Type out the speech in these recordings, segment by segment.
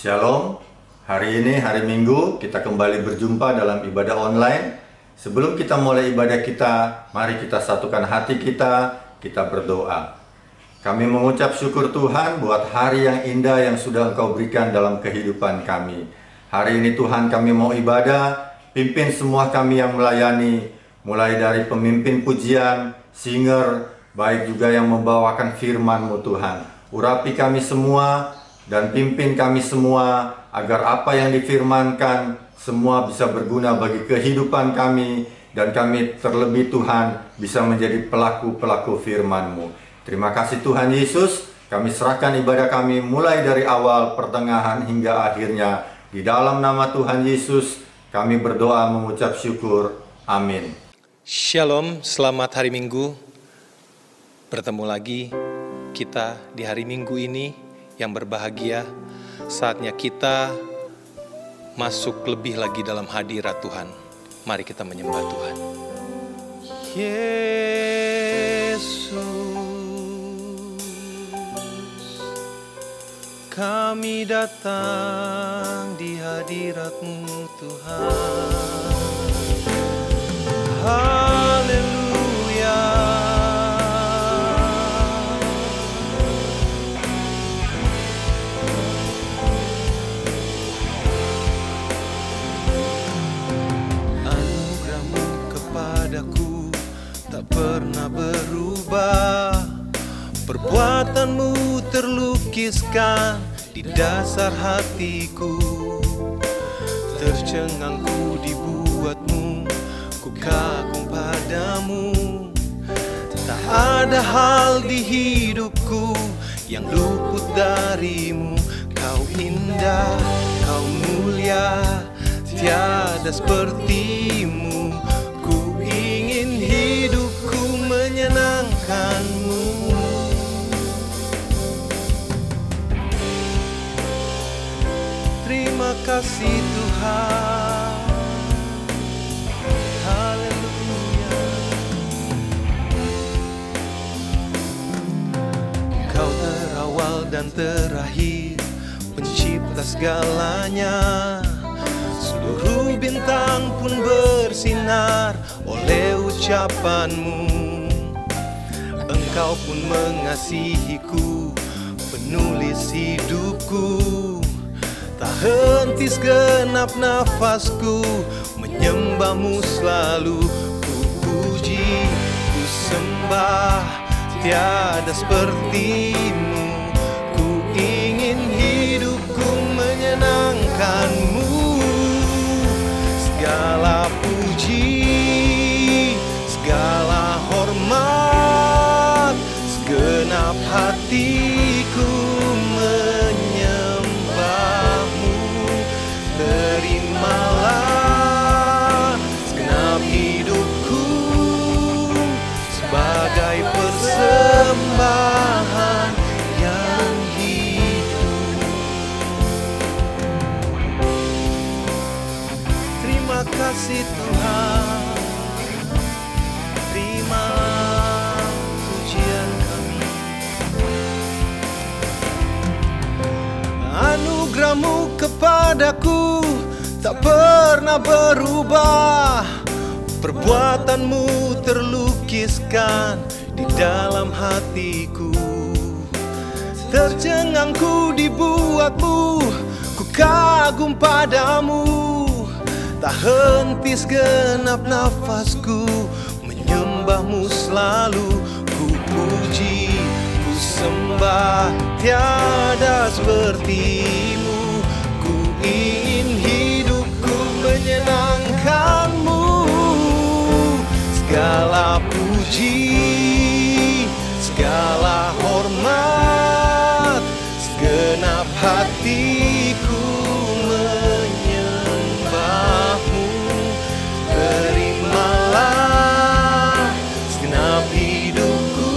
Shalom, hari ini hari Minggu kita kembali berjumpa dalam ibadah online. Sebelum kita mulai ibadah kita, mari kita satukan hati kita berdoa. Kami mengucap syukur Tuhan buat hari yang indah yang sudah Engkau berikan dalam kehidupan kami. Hari ini Tuhan kami mau ibadah, pimpin semua kami yang melayani, mulai dari pemimpin pujian, singer, baik juga yang membawakan firman-Mu Tuhan. Urapi kami semua, dan pimpin kami semua agar apa yang difirmankan semua bisa berguna bagi kehidupan kami, dan kami terlebih Tuhan bisa menjadi pelaku-pelaku firman-Mu. Terima kasih Tuhan Yesus, kami serahkan ibadah kami mulai dari awal, pertengahan hingga akhirnya. Di dalam nama Tuhan Yesus kami berdoa mengucap syukur. Amin. Shalom, selamat hari Minggu. Bertemu lagi kita di hari Minggu ini yang berbahagia, saatnya kita masuk lebih lagi dalam hadirat Tuhan. Mari kita menyembah Tuhan. Yesus, kami datang di hadirat-Mu Tuhan. Haleluya. Tak pernah berubah, perbuatan-Mu terlukiskan di dasar hatiku. Tercengang-ku dibuat-Mu, ku kagum padamu. Tak ada hal di hidupku yang luput dari-Mu. Kau indah, Kau mulia, tiada seperti-Mu. Menyenangkan-Mu. Terima kasih Tuhan. Haleluya. Kau terawal dan terakhir, pencipta segalanya. Seluruh bintang pun bersinar oleh ucapan-Mu. Engkau pun mengasihiku, penulis hidupku. Tak henti segenap nafasku, menyembah-Mu selalu. Ku puji, ku sembah, tiada seperti-Mu. Ku ingin hidupku menyenangkan-Mu. Segala puji, segala hormat, segenap hatiku menyembah-Mu. Terimalah segenap hidupku sebagai persembahan yang hidup. Terima kasih Tuhan. Terimalah pujian kami. Anugerah-Mu kepadaku tak pernah berubah, perbuatan-Mu terlukiskan di dalam hatiku. Tercengang-ku dibuat-Mu, ku kagum padamu. Tak henti segenap nafasku, menyembah-Mu selalu. Ku puji, ku sembah, tiada seperti-Mu. Ku ingin hidupku menyenangkan-Mu. Segala puji, segala hormat, segenap hatiku menyembah-Mu. Terimalah segenap hidupku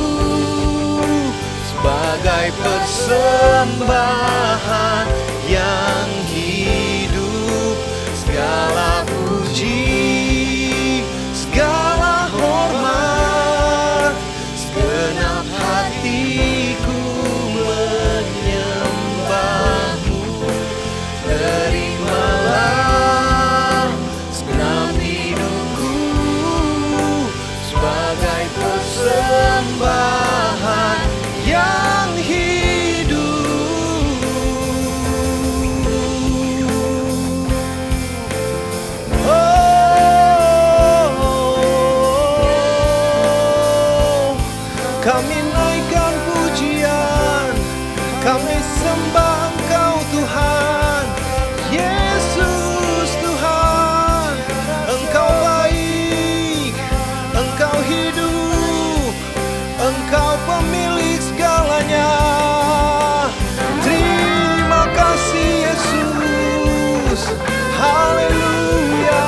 sebagai persembahan yang hidup. Segala puji, segala hormat, segenap hatiku menyembah-Mu. Kami naikkan pujian, kami sembah Engkau Tuhan. Yesus Tuhan, Engkau baik, Engkau hidup, Engkau pemilik segalanya. Terima kasih Yesus, haleluya.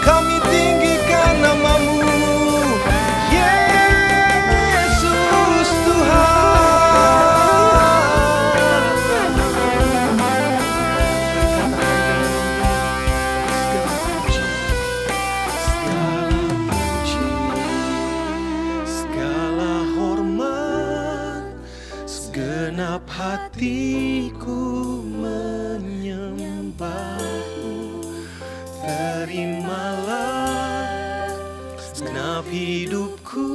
Kami tinggikan namamu, Yesus Tuhan. Segala hormat, segenap hatiku menyembahmu. Terimalah segenap hidupku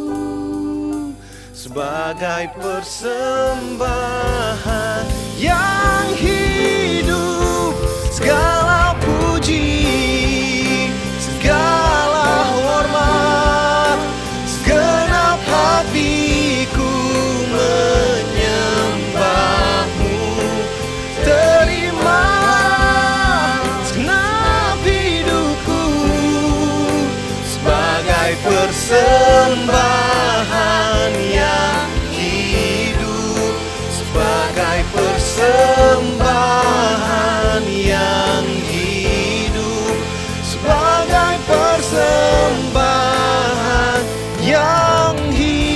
sebagai persembahan yang hidup. Segala puji, segala hormat, segenap hatiku menyembahmu. Terima segenap hidupku sebagai persembahan yang hidup, sebagai persembahan yang hidup, sebagai persembahan yang hidup.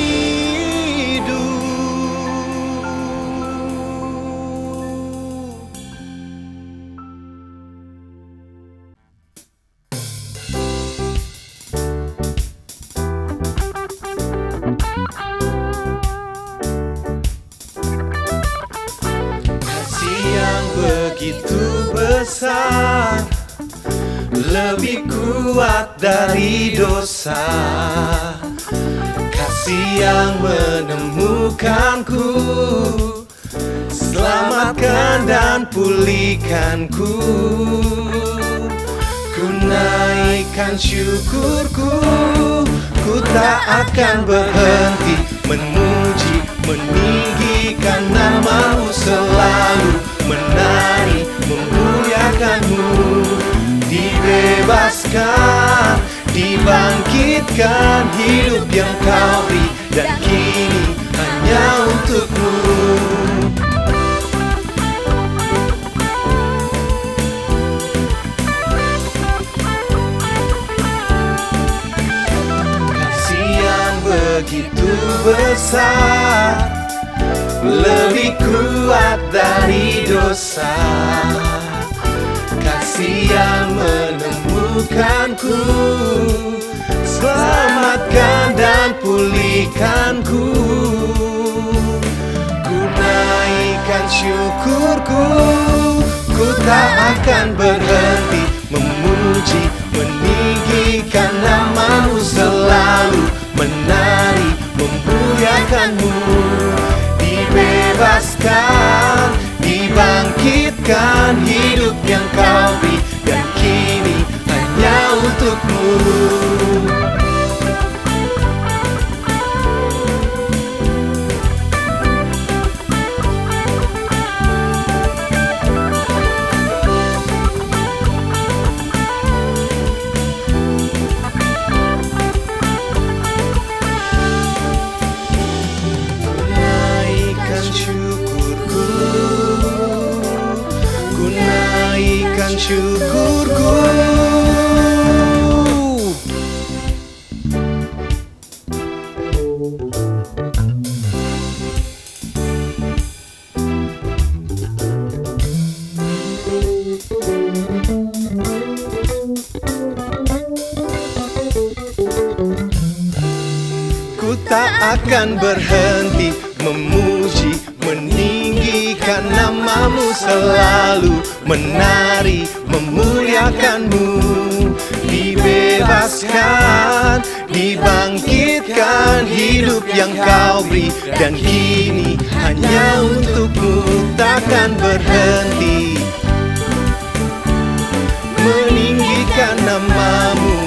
Kasih yang begitu besar, lebih kuat dari dosa. Kasih yang menemukanku, selamatkan dan pulihkanku. Ku naikkan syukurku, ku tak akan berhenti memuji, meninggikan namamu selalu, menari, memuliakanmu. Dibebaskan, dibangkitkan, hidup yang kau beri, dan kini hanya untukmu. Kasih yang begitu besar, lebih kuat dari dosa. Kasih yang menemukanku, selamatkan dan pulihkanku. Ku naikkan syukurku, ku tak akan berhenti memuji, meninggikan namamu selalu, menari, memuliakanmu. Dibebaskan, dibangkitkan, hidup yang kau beri, dan kini hanya untukmu. Naikkan syukurku, ku naikkan syukurku. Ku tak akan berhenti memuji, meninggikan namamu selalu, menari, memuliakanmu. Dibebaskan, dibangkitkan, hidup yang kau beri, dan kini hanya untukmu. Takkan berhenti meninggikan namamu,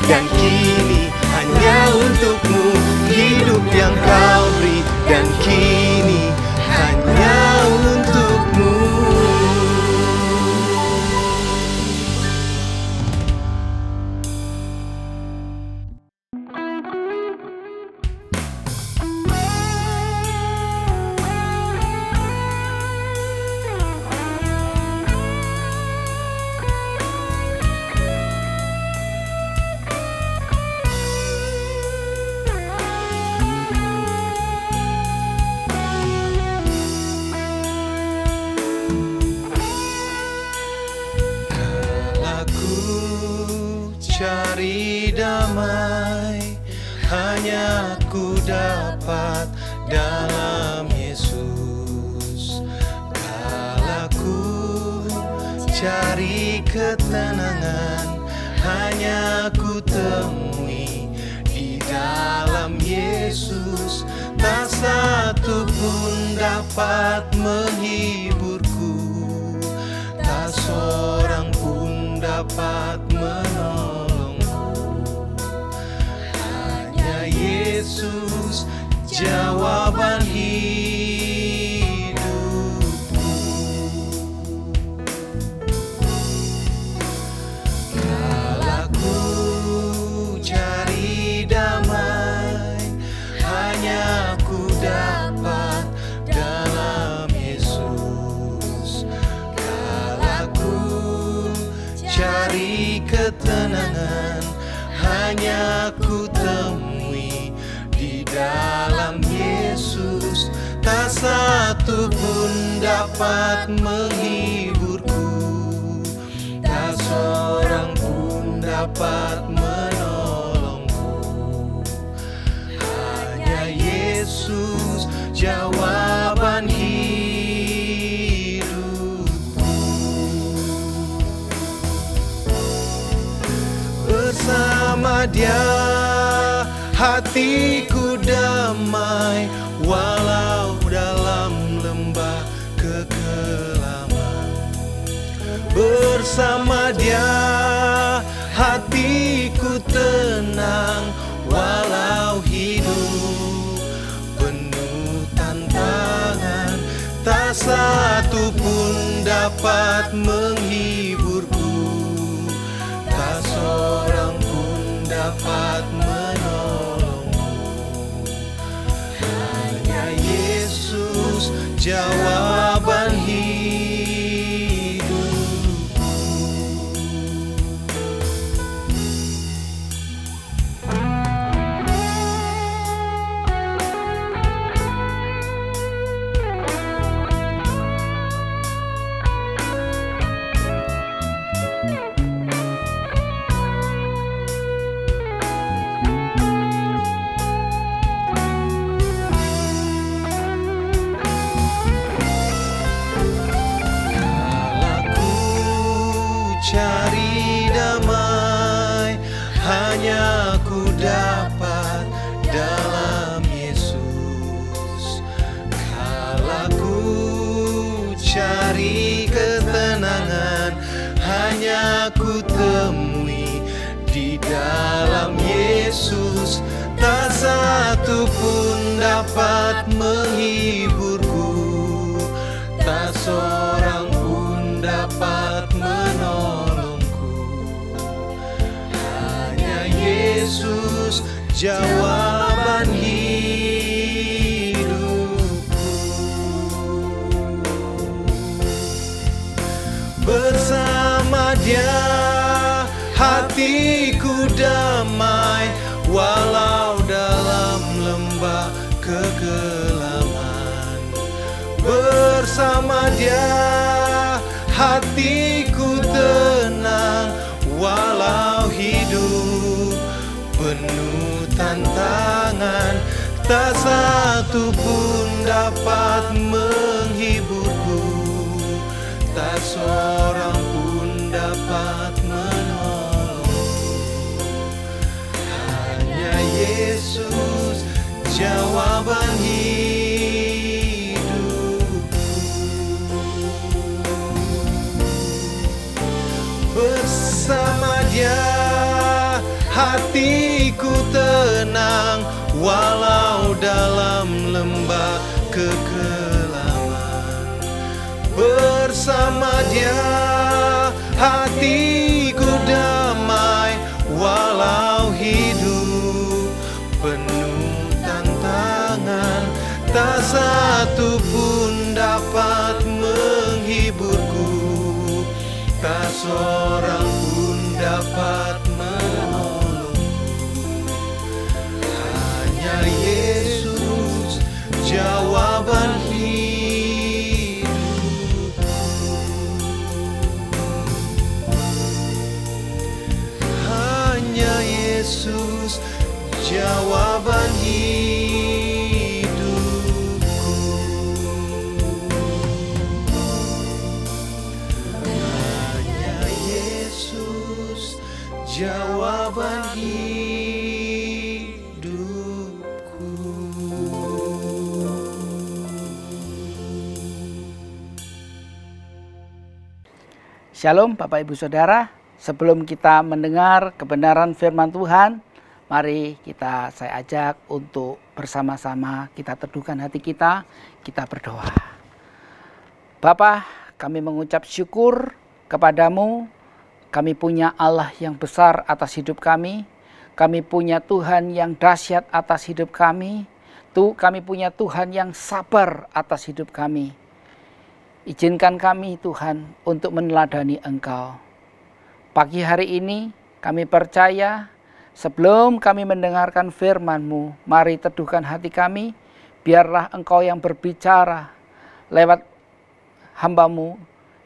dan kini hanya untukmu. Hidup yang kau beri dan kini hanya untukmu. Cari damai hanya ku dapat dalam Yesus. Kala ku cari ketenangan hanya ku temui di dalam Yesus. Tak satu pun dapat menghiburku, tak seorang pun dapat menolongku. Hanya Yesus jawaban hidupku. Kala ku cari damai hanya ku dapat dalam Yesus. Kala ku cari ketenangan hanya ku temui di dalam Yesus. Tak satu pun dapat menghiburku, tak seorang pun dapat menolongku. Hanya Yesus jawaban hidupku. Bersama Dia hatiku damai, walau dalam lembah kekelaman. Bersama Dia hatiku tenang, walau hidup penuh tantangan. Tak satu pun dapat menghiburku, tak seorang pun dapat menolongku. Hanya Yesus jawaban hidupku. Cari damai hanya ku dapat dalam Yesus. Kala ku cari ketenangan hanya ku temui di dalam Yesus. Tak satu pun dapat menghiburku, tak seorang pun dapat menolongku. Hanya Yesus jawaban hidupku. Bersama Dia hatiku damai, walau dalam lembah kekelaman. Bersama Dia hatiku tenang, walau hidup penuh tantangan. Tak satu pun dapat menghiburku, tak seorang pun dapat menolongku. Hanya Yesus jawaban hidupku. Bersama Dia hatiku tenang, walau dalam lembah kekelaman. Bersama Dia hatiku damai, walau hidup penuh tantangan. Tak satu pun dapat menghiburku, tak seorang pun dapat menolongku. Hanya Yesus jawaban hidupku. Hanya Yesus jawaban hidupku. Hanya Yesus jawaban hidupku. Shalom Bapak Ibu Saudara, sebelum kita mendengar kebenaran firman Tuhan, mari saya ajak untuk bersama-sama kita teduhkan hati kita berdoa. Bapa, kami mengucap syukur kepadamu. Kami punya Allah yang besar atas hidup kami. Kami punya Tuhan yang dahsyat atas hidup kami. Kami punya Tuhan yang sabar atas hidup kami. Izinkan kami Tuhan untuk meneladani Engkau. Pagi hari ini kami percaya sebelum kami mendengarkan firman-Mu, mari teduhkan hati kami. Biarlah Engkau yang berbicara lewat hamba-Mu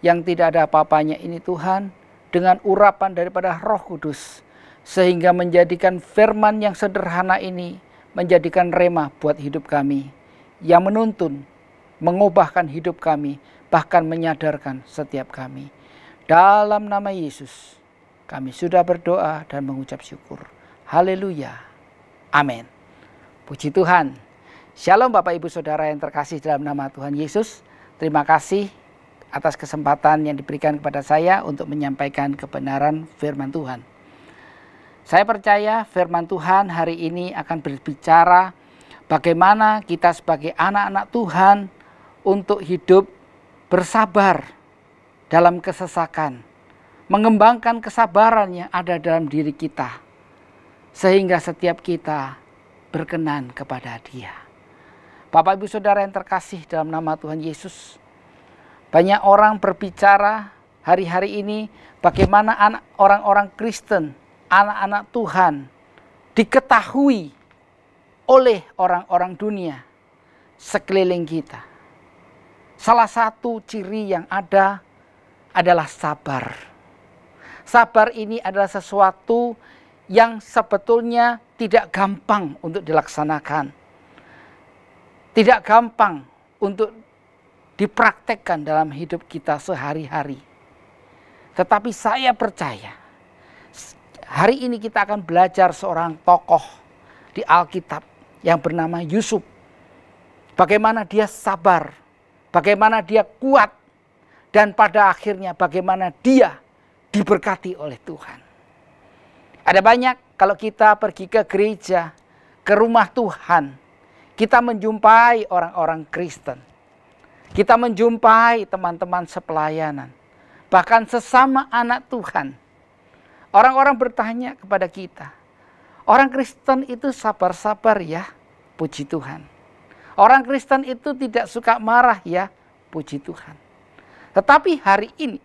yang tidak ada apa-apanya ini Tuhan, dengan urapan daripada Roh Kudus, sehingga menjadikan firman yang sederhana ini menjadikan rema buat hidup kami, yang menuntun, mengubahkan hidup kami, bahkan menyadarkan setiap kami. Dalam nama Yesus kami sudah berdoa dan mengucap syukur. Haleluya. Amin. Puji Tuhan. Shalom Bapak Ibu Saudara yang terkasih dalam nama Tuhan Yesus. Terima kasih atas kesempatan yang diberikan kepada saya untuk menyampaikan kebenaran firman Tuhan. Saya percaya firman Tuhan hari ini akan berbicara bagaimana kita sebagai anak-anak Tuhan untuk hidup bersabar dalam kesesakan, mengembangkan kesabaran yang ada dalam diri kita, sehingga setiap kita berkenan kepada Dia. Bapak Ibu Saudara yang terkasih dalam nama Tuhan Yesus, banyak orang berbicara hari-hari ini bagaimana orang-orang Kristen, anak-anak Tuhan diketahui oleh orang-orang dunia sekeliling kita. Salah satu ciri yang ada adalah sabar. Sabar ini adalah sesuatu yang sebetulnya tidak gampang untuk dilaksanakan. Tidak gampang untuk dipraktekkan dalam hidup kita sehari-hari. Tetapi saya percaya hari ini kita akan belajar seorang tokoh di Alkitab yang bernama Yusuf. Bagaimana dia sabar, bagaimana dia kuat, dan pada akhirnya bagaimana dia diberkati oleh Tuhan. Ada banyak kalau kita pergi ke gereja, ke rumah Tuhan, kita menjumpai orang-orang Kristen. Kita menjumpai teman-teman sepelayanan, bahkan sesama anak Tuhan. Orang-orang bertanya kepada kita, orang Kristen itu sabar-sabar ya? Puji Tuhan. Orang Kristen itu tidak suka marah ya? Puji Tuhan. Tetapi hari ini,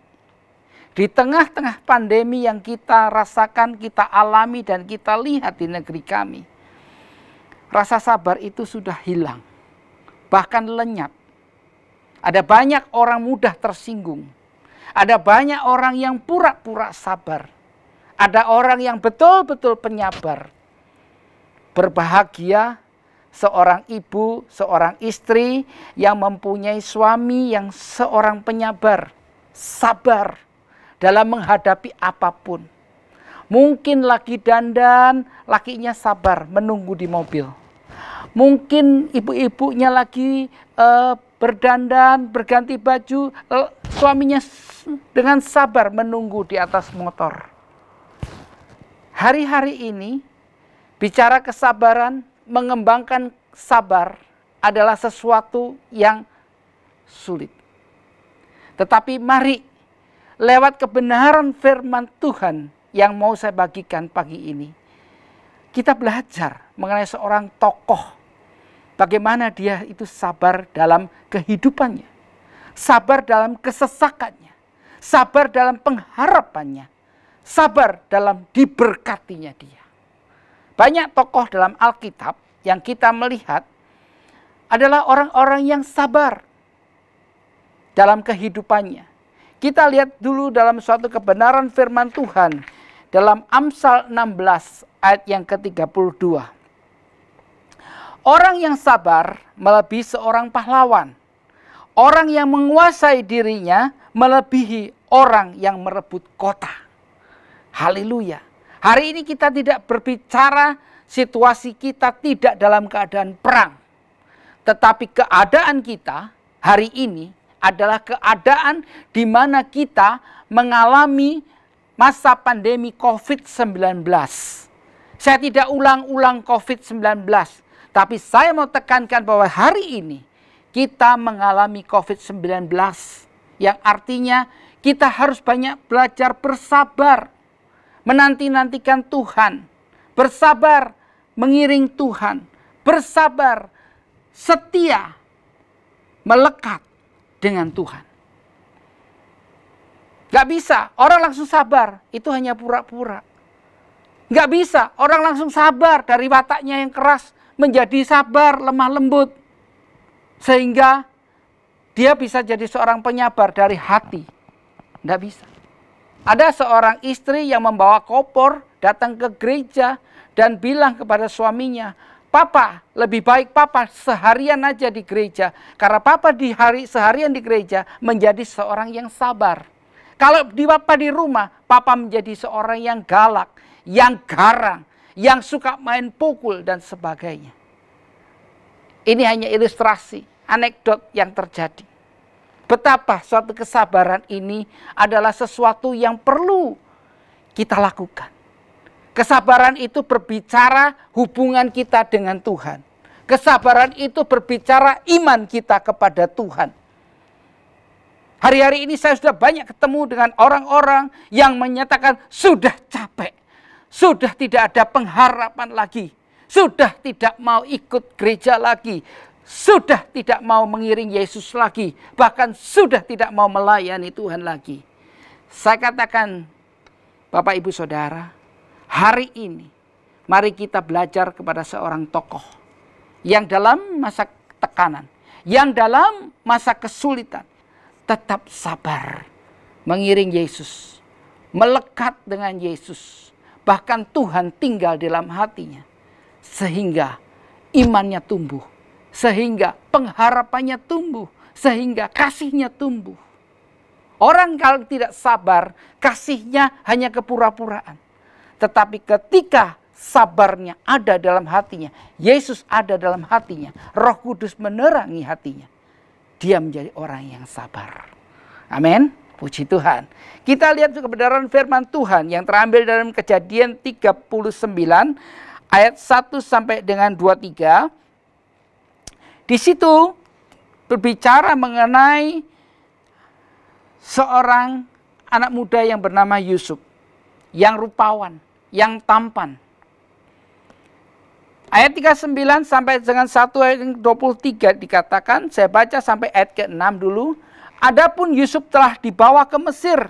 di tengah-tengah pandemi yang kita rasakan, kita alami dan kita lihat di negeri kami, rasa sabar itu sudah hilang, bahkan lenyap. Ada banyak orang mudah tersinggung. Ada banyak orang yang pura-pura sabar. Ada orang yang betul-betul penyabar. Berbahagia seorang ibu, seorang istri yang mempunyai suami yang seorang penyabar. Sabar dalam menghadapi apapun. Mungkin lagi dandan, lakinya sabar menunggu di mobil. Mungkin ibu-ibunya lagi berdandan, berganti baju, suaminya dengan sabar menunggu di atas motor. Hari-hari ini Bicara kesabaran, mengembangkan sabar adalah sesuatu yang sulit. Tetapi mari lewat kebenaran firman Tuhan yang mau saya bagikan pagi ini, kita belajar mengenai seorang tokoh, bagaimana dia itu sabar dalam kehidupannya, sabar dalam kesesakannya, sabar dalam pengharapannya, sabar dalam diberkatinya dia. Banyak tokoh dalam Alkitab yang kita melihat adalah orang-orang yang sabar dalam kehidupannya. Kita lihat dulu dalam suatu kebenaran firman Tuhan dalam Amsal 16 ayat yang ke-32. Orang yang sabar melebihi seorang pahlawan. Orang yang menguasai dirinya melebihi orang yang merebut kota. Haleluya. Hari ini kita tidak berbicara situasi kita tidak dalam keadaan perang. Tetapi keadaan kita hari ini adalah keadaan di mana kita mengalami masa pandemi COVID-19. Saya tidak ulang-ulang COVID-19. Tapi saya mau tekankan bahwa hari ini kita mengalami COVID-19. Yang artinya kita harus banyak belajar bersabar. Menanti-nantikan Tuhan. Bersabar mengiring Tuhan. Bersabar setia melekat dengan Tuhan. Gak bisa orang langsung sabar, itu hanya pura-pura. Gak bisa orang langsung sabar dari wataknya yang keras menjadi sabar, lemah lembut. Sehingga dia bisa jadi seorang penyabar dari hati. Gak bisa. Ada seorang istri yang membawa koper datang ke gereja dan bilang kepada suaminya, "Papa, lebih baik Papa seharian aja di gereja. Karena Papa seharian di gereja menjadi seorang yang sabar. Kalau Papa di rumah, Papa menjadi seorang yang galak, yang garang, yang suka main pukul dan sebagainya." Ini hanya ilustrasi, anekdot yang terjadi. Betapa suatu kesabaran ini adalah sesuatu yang perlu kita lakukan. Kesabaran itu berbicara hubungan kita dengan Tuhan. Kesabaran itu berbicara iman kita kepada Tuhan. Hari-hari ini saya sudah banyak ketemu dengan orang-orang yang menyatakan sudah capek. Sudah tidak ada pengharapan lagi. Sudah tidak mau ikut gereja lagi. Sudah tidak mau mengiring Yesus lagi. Bahkan sudah tidak mau melayani Tuhan lagi. Saya katakan, Bapak Ibu Saudara, hari ini mari kita belajar kepada seorang tokoh yang dalam masa tekanan, yang dalam masa kesulitan, tetap sabar mengiring Yesus, melekat dengan Yesus. Bahkan Tuhan tinggal dalam hatinya, sehingga imannya tumbuh. Sehingga pengharapannya tumbuh. Sehingga kasihnya tumbuh. Orang kalau tidak sabar, kasihnya hanya kepura-puraan. Tetapi ketika sabarnya ada dalam hatinya, Yesus ada dalam hatinya, Roh Kudus menerangi hatinya, dia menjadi orang yang sabar. Amin. Puji Tuhan. Kita lihat kebenaran firman Tuhan yang terambil dalam Kejadian 39 ayat 1 sampai dengan 23. Di situ berbicara mengenai seorang anak muda yang bernama Yusuf, yang rupawan, yang tampan. Ayat 39 sampai dengan 1 ayat 23 dikatakan, saya baca sampai ayat ke-6 dulu. Adapun Yusuf telah dibawa ke Mesir,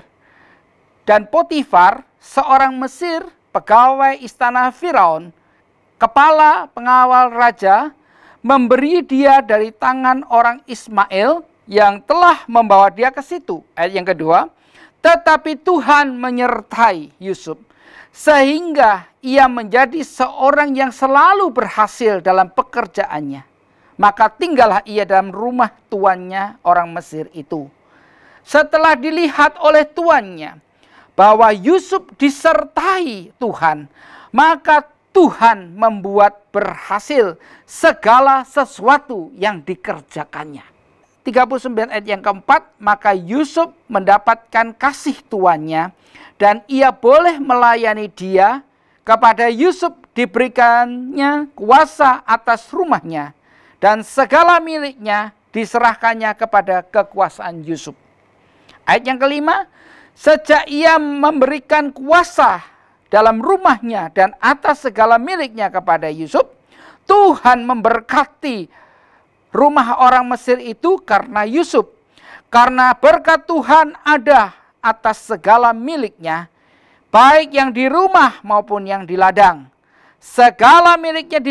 dan Potifar, seorang Mesir, pegawai istana Firaun, kepala pengawal raja, memberi dia dari tangan orang Ismail yang telah membawa dia ke situ. Ayat yang kedua, tetapi Tuhan menyertai Yusuf, sehingga ia menjadi seorang yang selalu berhasil dalam pekerjaannya. Maka tinggallah ia dalam rumah tuannya orang Mesir itu. Setelah dilihat oleh tuannya bahwa Yusuf disertai Tuhan, maka Tuhan membuat berhasil segala sesuatu yang dikerjakannya. 39 ayat yang keempat, maka Yusuf mendapatkan kasih tuannya dan ia boleh melayani dia kepada Yusuf diberikannya kuasa atas rumahnya, dan segala miliknya diserahkannya kepada kekuasaan Yusuf. Ayat yang kelima, sejak ia memberikan kuasa dalam rumahnya dan atas segala miliknya kepada Yusuf, Tuhan memberkati rumah orang Mesir itu karena Yusuf. Karena berkat Tuhan ada atas segala miliknya, baik yang di rumah maupun yang di ladang. Segala miliknya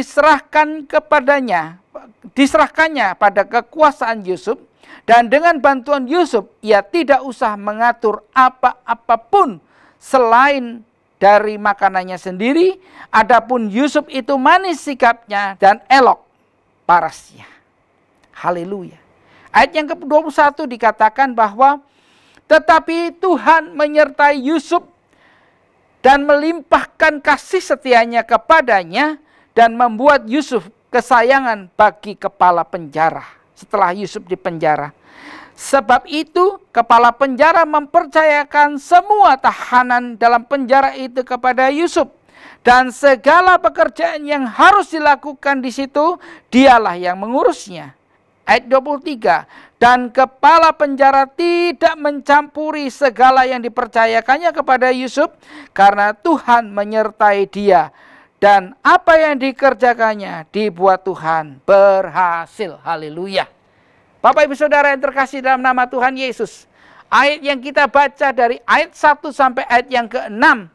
diserahkannya pada kekuasaan Yusuf, dan dengan bantuan Yusuf ia tidak usah mengatur apa-apapun selain dari makanannya sendiri. Adapun Yusuf itu manis sikapnya dan elok parasnya. Haleluya. Ayat yang ke-21 dikatakan bahwa tetapi Tuhan menyertai Yusuf dan melimpahkan kasih setianya kepadanya dan membuat Yusuf kesayangan bagi kepala penjara setelah Yusuf dipenjara. Sebab itu kepala penjara mempercayakan semua tahanan dalam penjara itu kepada Yusuf, dan segala pekerjaan yang harus dilakukan di situ dialah yang mengurusnya. Ayat 23, dan kepala penjara tidak mencampuri segala yang dipercayakannya kepada Yusuf, karena Tuhan menyertai dia, dan apa yang dikerjakannya dibuat Tuhan berhasil. Haleluya. Bapak Ibu Saudara yang terkasih dalam nama Tuhan Yesus, ayat yang kita baca dari ayat 1 sampai ayat yang ke-6,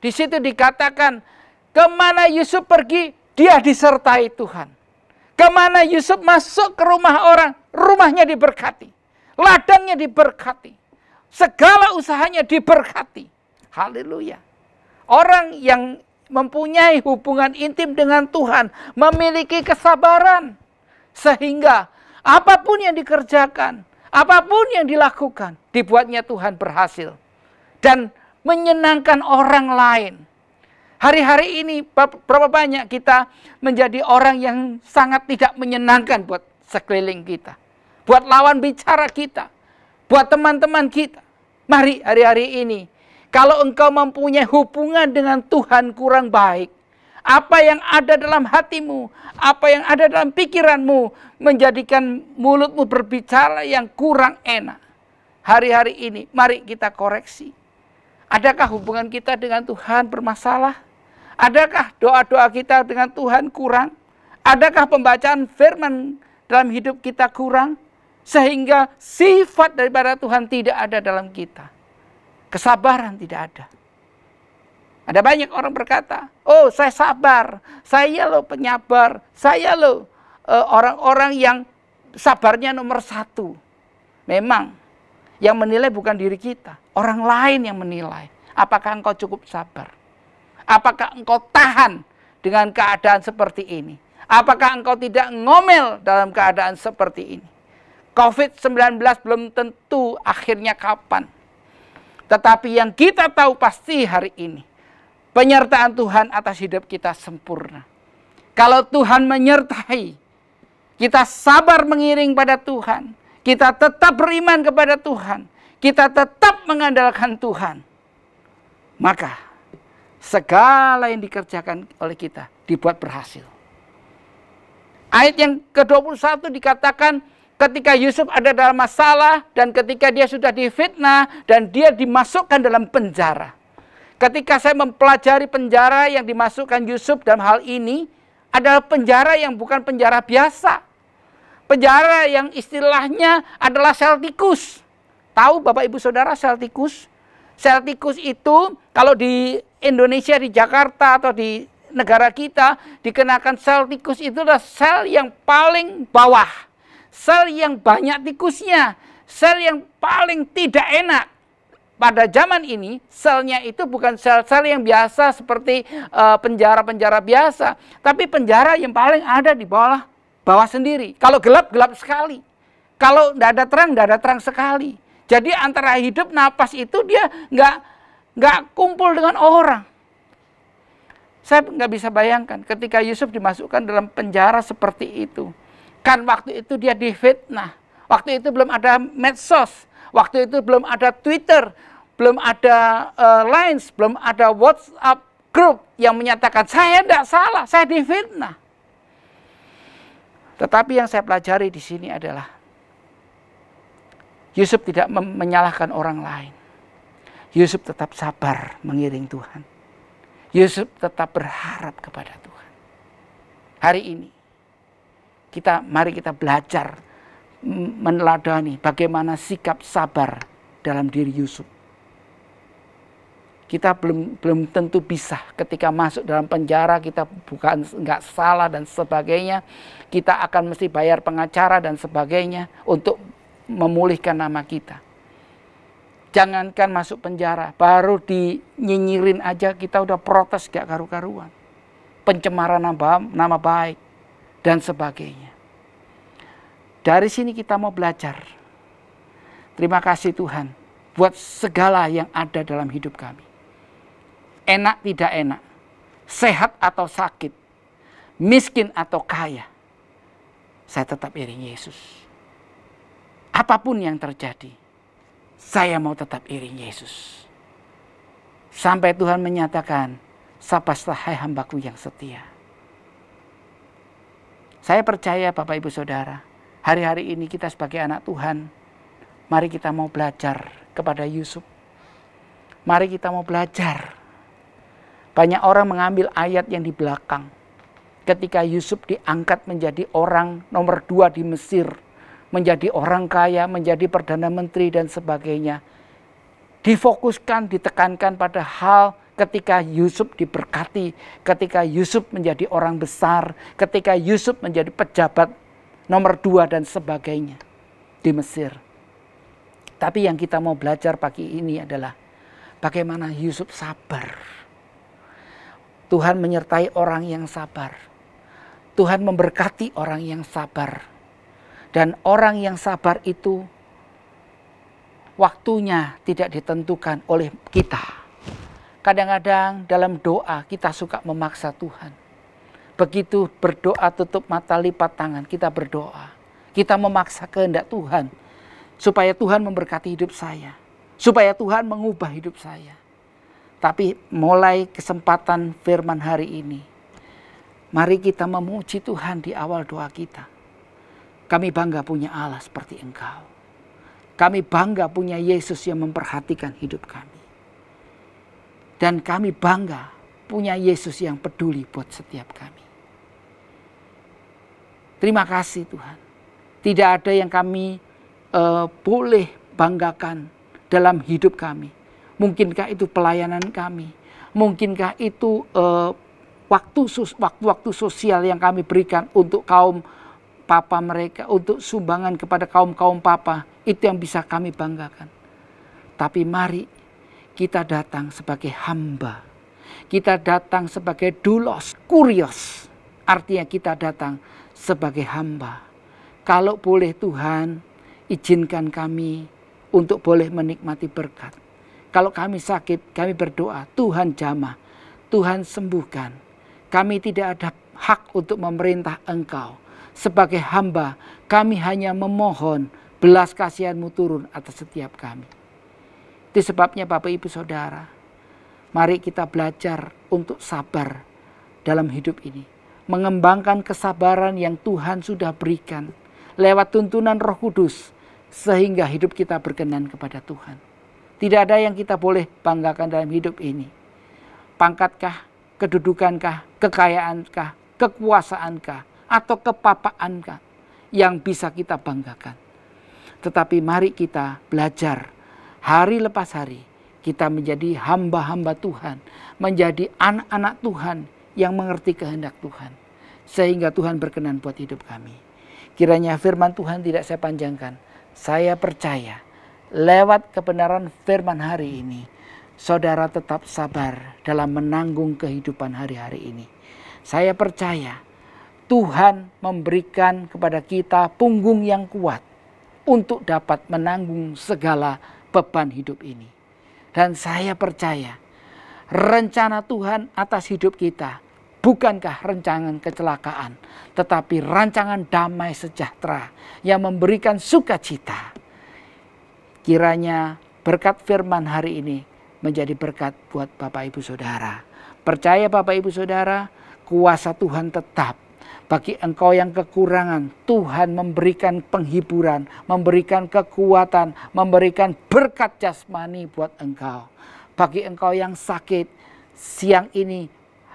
di situ dikatakan kemana Yusuf pergi, dia disertai Tuhan. Kemana Yusuf masuk ke rumah orang, rumahnya diberkati. Ladangnya diberkati. Segala usahanya diberkati. Haleluya. Orang yang mempunyai hubungan intim dengan Tuhan memiliki kesabaran. Sehingga apapun yang dikerjakan, apapun yang dilakukan, dibuatnya Tuhan berhasil. Dan menyenangkan orang lain. Hari-hari ini berapa banyak kita menjadi orang yang sangat tidak menyenangkan buat sekeliling kita. Buat lawan bicara kita. Buat teman-teman kita. Mari hari-hari ini, kalau engkau mempunyai hubungan dengan Tuhan kurang baik, apa yang ada dalam hatimu, apa yang ada dalam pikiranmu, menjadikan mulutmu berbicara yang kurang enak. Hari-hari ini, mari kita koreksi. Adakah hubungan kita dengan Tuhan bermasalah? Adakah doa-doa kita dengan Tuhan kurang? Adakah pembacaan firman dalam hidup kita kurang? Sehingga sifat daripada Tuhan tidak ada dalam kita. Kesabaran tidak ada. Ada banyak orang berkata, oh saya sabar, saya loh penyabar, saya loh orang-orang yang sabarnya nomor 1. Memang yang menilai bukan diri kita, orang lain yang menilai. Apakah engkau cukup sabar? Apakah engkau tahan dengan keadaan seperti ini? Apakah engkau tidak ngomel dalam keadaan seperti ini? COVID-19 belum tentu akhirnya kapan. Tetapi yang kita tahu pasti hari ini, penyertaan Tuhan atas hidup kita sempurna. Kalau Tuhan menyertai, kita sabar mengiring pada Tuhan. Kita tetap beriman kepada Tuhan. Kita tetap mengandalkan Tuhan. Maka segala yang dikerjakan oleh kita dibuat berhasil. Ayat yang ke-21 dikatakan ketika Yusuf ada dalam masalah dan ketika dia sudah difitnah dan dia dimasukkan dalam penjara. Ketika saya mempelajari penjara yang dimasukkan Yusuf dalam hal ini adalah penjara yang bukan penjara biasa. Penjara yang istilahnya adalah sel tikus. Tahu Bapak Ibu Saudara sel tikus? Sel tikus itu kalau di Indonesia, di Jakarta atau di negara kita dikenakan sel tikus itu adalah sel yang paling bawah. Sel yang banyak tikusnya. Sel yang paling tidak enak. Pada zaman ini selnya itu bukan sel-sel yang biasa seperti penjara-penjara biasa. Tapi penjara yang paling ada di bawah sendiri. Kalau gelap, gelap sekali. Kalau tidak ada terang sekali. Jadi antara hidup napas itu dia nggak kumpul dengan orang. Saya nggak bisa bayangkan ketika Yusuf dimasukkan dalam penjara seperti itu. Kan waktu itu dia difitnah. Waktu itu belum ada medsos. Waktu itu belum ada Twitter. Belum ada Lines. Belum ada WhatsApp grup yang menyatakan saya tidak salah, saya difitnah. Tetapi yang saya pelajari di sini adalah Yusuf tidak menyalahkan orang lain. Yusuf tetap sabar mengiring Tuhan. Yusuf tetap berharap kepada Tuhan. Hari ini mari kita belajar meneladani bagaimana sikap sabar dalam diri Yusuf. Kita belum tentu bisa ketika masuk dalam penjara, kita bukan nggak salah dan sebagainya. Kita akan mesti bayar pengacara dan sebagainya untuk memulihkan nama kita. Jangankan masuk penjara, baru dinyinyirin aja kita udah protes gak karu-karuan. Pencemaran nama baik dan sebagainya. Dari sini kita mau belajar. Terima kasih Tuhan buat segala yang ada dalam hidup kami. Enak tidak enak, sehat atau sakit, miskin atau kaya, saya tetap iring Yesus. Apapun yang terjadi, saya mau tetap iring Yesus. Sampai Tuhan menyatakan, sabaslah hai hambaku yang setia. Saya percaya Bapak Ibu Saudara, hari-hari ini kita sebagai anak Tuhan, mari kita mau belajar kepada Yusuf. Mari kita mau belajar. Banyak orang mengambil ayat yang di belakang. Ketika Yusuf diangkat menjadi orang nomor 2 di Mesir, menjadi orang kaya, menjadi Perdana Menteri dan sebagainya. Difokuskan, ditekankan pada hal ketika Yusuf diberkati, ketika Yusuf menjadi orang besar, ketika Yusuf menjadi pejabat nomor 2 dan sebagainya di Mesir. Tapi yang kita mau belajar pagi ini adalah bagaimana Yusuf sabar. Tuhan menyertai orang yang sabar. Tuhan memberkati orang yang sabar. Dan orang yang sabar itu waktunya tidak ditentukan oleh kita. Kadang-kadang dalam doa kita suka memaksa Tuhan. Begitu berdoa tutup mata lipat tangan, kita berdoa. Kita memaksa kehendak Tuhan. Supaya Tuhan memberkati hidup saya. Supaya Tuhan mengubah hidup saya. Tapi mulai kesempatan firman hari ini, mari kita memuji Tuhan di awal doa kita. Kami bangga punya Allah seperti Engkau. Kami bangga punya Yesus yang memperhatikan hidup kami. Dan kami bangga punya Yesus yang peduli buat setiap kami. Terima kasih Tuhan. Tidak ada yang kami boleh banggakan dalam hidup kami. Mungkinkah itu pelayanan kami? Mungkinkah itu waktu-waktu sosial yang kami berikan untuk kaum papa mereka, untuk sumbangan kepada kaum-kaum papa, itu yang bisa kami banggakan. Tapi mari kita datang sebagai hamba. Kita datang sebagai doulos, kurios. Artinya kita datang sebagai hamba. Kalau boleh Tuhan, izinkan kami untuk boleh menikmati berkat. Kalau kami sakit, kami berdoa, Tuhan jamah, Tuhan sembuhkan. Kami tidak ada hak untuk memerintah Engkau. Sebagai hamba, kami hanya memohon belas kasihan-Mu turun atas setiap kami. Itu sebabnya Bapak Ibu Saudara, mari kita belajar untuk sabar dalam hidup ini. Mengembangkan kesabaran yang Tuhan sudah berikan lewat tuntunan Roh Kudus, sehingga hidup kita berkenan kepada Tuhan. Tidak ada yang kita boleh banggakan dalam hidup ini. Pangkatkah, kedudukankah, kekayaankah, kekuasaankah, atau kepapaankah yang bisa kita banggakan. Tetapi mari kita belajar hari lepas hari. Kita menjadi hamba-hamba Tuhan. Menjadi anak-anak Tuhan yang mengerti kehendak Tuhan. Sehingga Tuhan berkenan buat hidup kami. Kiranya firman Tuhan tidak saya panjangkan. Saya percaya lewat kebenaran firman hari ini, saudara tetap sabar dalam menanggung kehidupan hari-hari ini. Saya percaya Tuhan memberikan kepada kita punggung yang kuat untuk dapat menanggung segala beban hidup ini. Dan saya percaya rencana Tuhan atas hidup kita bukankah rancangan kecelakaan, tetapi rancangan damai sejahtera yang memberikan sukacita. Kiranya berkat firman hari ini menjadi berkat buat Bapak Ibu Saudara. Percaya Bapak Ibu Saudara, kuasa Tuhan tetap. Bagi engkau yang kekurangan, Tuhan memberikan penghiburan, memberikan kekuatan, memberikan berkat jasmani buat engkau. Bagi engkau yang sakit, siang ini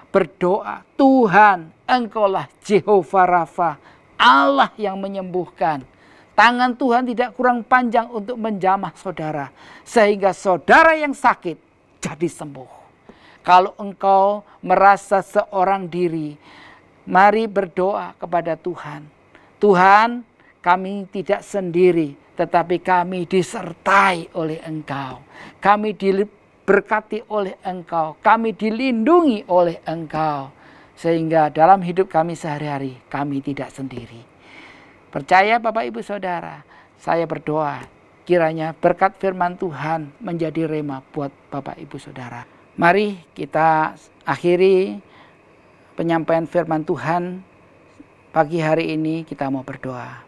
berdoa, Tuhan, engkaulah Jehovah Rafa, Allah yang menyembuhkan. Tangan Tuhan tidak kurang panjang untuk menjamah saudara, sehingga saudara yang sakit jadi sembuh. Kalau engkau merasa seorang diri, mari berdoa kepada Tuhan. Tuhan, kami tidak sendiri, tetapi kami disertai oleh Engkau. Kami diberkati oleh Engkau. Kami dilindungi oleh Engkau. Sehingga dalam hidup kami sehari-hari, kami tidak sendiri. Percaya Bapak Ibu Saudara, saya berdoa kiranya berkat firman Tuhan menjadi rema buat Bapak Ibu Saudara. Mari kita akhiri penyampaian firman Tuhan pagi hari ini. Kita mau berdoa.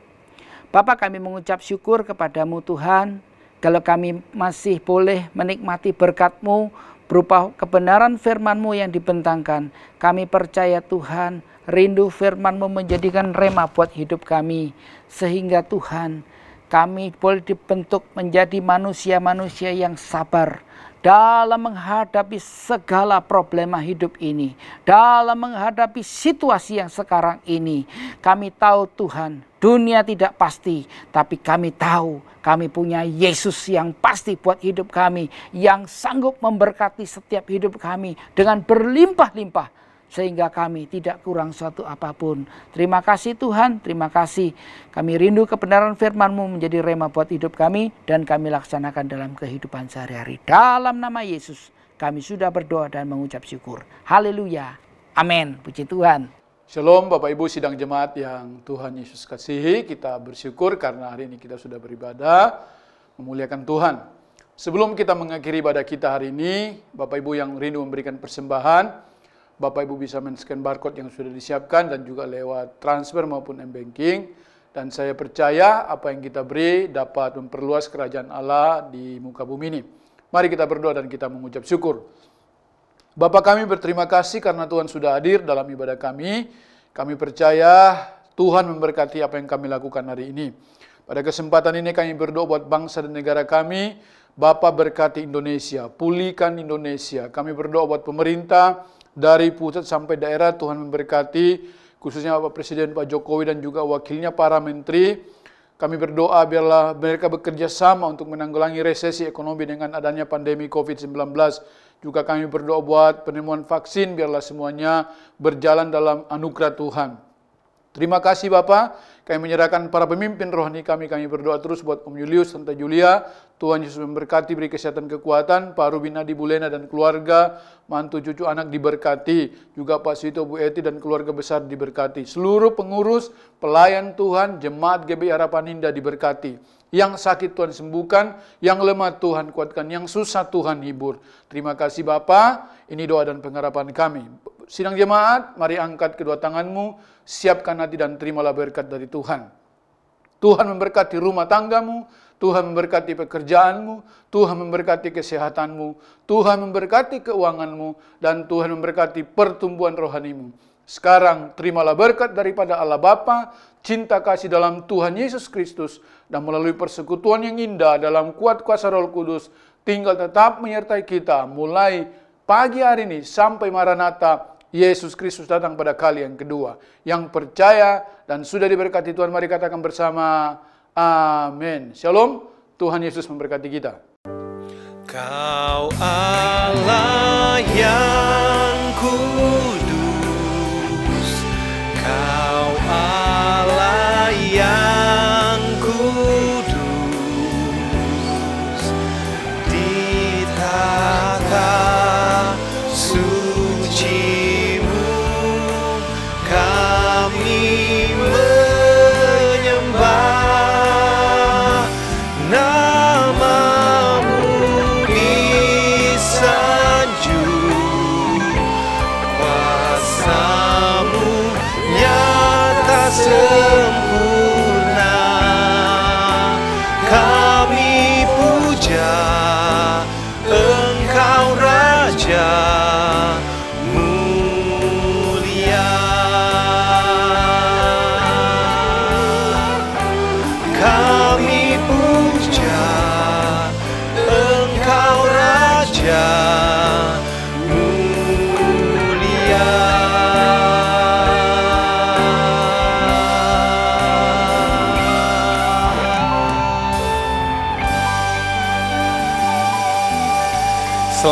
Bapa, kami mengucap syukur kepadamu Tuhan, kalau kami masih boleh menikmati berkat-Mu berupa kebenaran firman-Mu yang dibentangkan. Kami percaya Tuhan, rindu firman-Mu menjadikan rema buat hidup kami, sehingga Tuhan, kami boleh dibentuk menjadi manusia-manusia yang sabar dalam menghadapi segala problema hidup ini, dalam menghadapi situasi yang sekarang ini. Kami tahu Tuhan, dunia tidak pasti, tapi kami tahu kami punya Yesus yang pasti buat hidup kami, yang sanggup memberkati setiap hidup kami dengan berlimpah-limpah, sehingga kami tidak kurang suatu apapun. Terima kasih Tuhan, terima kasih. Kami rindu kebenaran firman-Mu menjadi rema buat hidup kami, dan kami laksanakan dalam kehidupan sehari-hari. Dalam nama Yesus kami sudah berdoa dan mengucap syukur. Haleluya. Amin. Puji Tuhan. Shalom Bapak Ibu sidang jemaat yang Tuhan Yesus kasihi. Kita bersyukur karena hari ini kita sudah beribadah, memuliakan Tuhan. Sebelum kita mengakhiri ibadah kita hari ini, Bapak Ibu yang rindu memberikan persembahan, Bapak Ibu bisa men-scan barcode yang sudah disiapkan dan juga lewat transfer maupun m-banking. Dan saya percaya apa yang kita beri dapat memperluas kerajaan Allah di muka bumi ini. Mari kita berdoa dan kita mengucap syukur. Bapa kami berterima kasih karena Tuhan sudah hadir dalam ibadah kami. Kami percaya Tuhan memberkati apa yang kami lakukan hari ini. Pada kesempatan ini kami berdoa buat bangsa dan negara kami. Bapa berkati Indonesia, pulihkan Indonesia. Kami berdoa buat pemerintah, dari pusat sampai daerah, Tuhan memberkati, khususnya Bapak Presiden Pak Jokowi dan juga wakilnya para menteri. Kami berdoa biarlah mereka bekerja sama untuk menanggulangi resesi ekonomi dengan adanya pandemi COVID-19. Juga kami berdoa buat penemuan vaksin, biarlah semuanya berjalan dalam anugerah Tuhan. Terima kasih Bapak, kami menyerahkan para pemimpin rohani kami berdoa terus buat Om Julius, Tante Julia. Tuhan Yesus memberkati, beri kesehatan kekuatan, Pak Rubin Adi Bulena dan keluarga, mantu cucu anak diberkati. Juga Pak Sito, Bu Eti dan keluarga besar diberkati. Seluruh pengurus, pelayan Tuhan, jemaat GBI Harapan Indah diberkati. Yang sakit Tuhan sembuhkan, yang lemah Tuhan kuatkan, yang susah Tuhan hibur. Terima kasih Bapa, ini doa dan pengharapan kami. Sidang jemaat, mari angkat kedua tanganmu, siapkan hati dan terimalah berkat dari Tuhan. Tuhan memberkati rumah tanggamu, Tuhan memberkati pekerjaanmu, Tuhan memberkati kesehatanmu, Tuhan memberkati keuanganmu, dan Tuhan memberkati pertumbuhan rohanimu. Sekarang terimalah berkat daripada Allah Bapa, cinta kasih dalam Tuhan Yesus Kristus, dan melalui persekutuan yang indah dalam kuat kuasa Roh Kudus, tinggal tetap menyertai kita mulai pagi hari ini sampai Maranatha, Yesus Kristus datang pada kali yang kedua. Yang percaya dan sudah diberkati Tuhan, mari katakan bersama, amin. Shalom, Tuhan Yesus memberkati kita. Kau Allah yang kudus, Kau Allah yang kudus, di tata suci-Mu kami menyembah, nama-Mu disanjung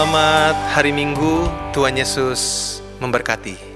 Selamat hari Minggu, Tuhan Yesus memberkati.